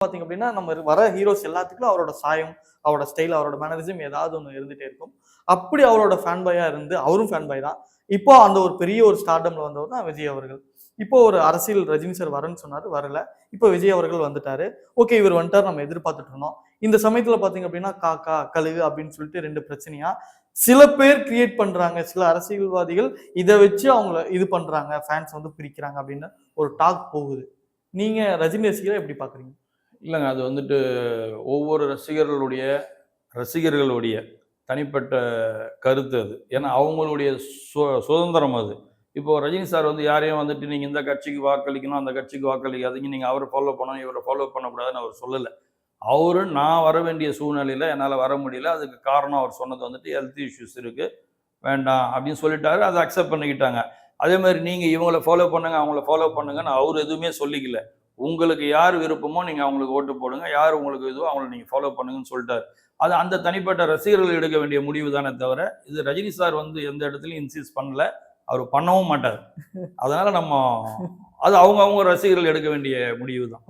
பாத்தீங்க அப்படின்னா நம்ம வர ஹீரோஸ் எல்லாத்துக்கும் அவரோட சாயம், அவரோட ஸ்டைல், அவரோட மேனரிசம் ஏதாவது ஒண்ணு இருந்துட்டே இருக்கும். அப்படி அவரோட ஃபேன் பாயா இருந்து அவரும் ஃபேன் பாய் தான். இப்போ அந்த ஒரு பெரிய ஒரு ஸ்டார்டம்ல வந்தவர் தான் விஜய் அவர்கள். இப்போ ஒரு அரசியல் ரஜினி சார் வரேன்னு சொன்னாரு, வரல. இப்போ விஜய் அவர்கள் வந்துட்டாரு. ஓகே, இவர் வந்துட்டாரு, நம்ம எதிர்பார்த்துட்டு இருந்தோம். இந்த சமயத்துல பாத்தீங்க அப்படின்னா காக்கா, கழுகு அப்படின்னு சொல்லிட்டு 2 பிரச்சனையா சில பேர் கிரியேட் பண்றாங்க. சில அரசியல்வாதிகள் இத வச்சு அவங்கள இது பண்றாங்க, ஃபேன்ஸ் வந்து பிரிக்கிறாங்க அப்படின்னு ஒரு டாக் போகுது. நீங்க ரஜினி ரசிகரை எப்படி பாக்குறீங்க? இல்லைங்க. அது வந்துட்டு ஒவ்வொரு ரசிகர்களுடைய தனிப்பட்ட கருத்து அது. ஏன்னா அவங்களுடைய சுதந்திரம் அது. இப்போ ரஜினி சார் வந்து யாரையும் வந்துட்டு நீங்க இந்த கட்சிக்கு வாக்களிக்கணும், அந்த கட்சிக்கு வாக்களிக்காதீங்க, நீங்க அவரை ஃபாலோ பண்ணணும், இவரை ஃபாலோ பண்ணக்கூடாதுன்னு அவர் சொல்லல. அவரு நான் வர வேண்டிய சூழ்நிலையில என்னால வர முடியல. அதுக்கு காரணம் அவர் சொன்னது வந்துட்டு ஹெல்த் இஷ்யூஸ் இருக்கு, வேண்டாம் அப்படின்னு சொல்லிட்டாரு. அதை அக்செப்ட் பண்ணிக்கிட்டாங்க. அதே மாதிரி நீங்க இவங்களை ஃபாலோ பண்ணுங்க, அவங்கள ஃபாலோ பண்ணுங்கன்னு அவர் எதுவுமே சொல்லிக்கல. உங்களுக்கு யார் விருப்பமோ நீங்க அவங்களுக்கு ஓட்டு போடுங்க, யார் உங்களுக்கு இதுவோ அவங்களை நீங்க ஃபாலோ பண்ணுங்கன்னு சொல்லிட்டாரு. அது அந்த தனிப்பட்ட ரசிகர்கள் எடுக்க வேண்டிய முடிவு தானே தவிர, இது ரஜினி சார் வந்து எந்த இடத்துலையும் இன்சிஸ்ட் பண்ணல, அவர் பண்ணவும் மாட்டார். அதனால அது அவங்க ரசிகர்கள் எடுக்க வேண்டிய முடிவு தான்.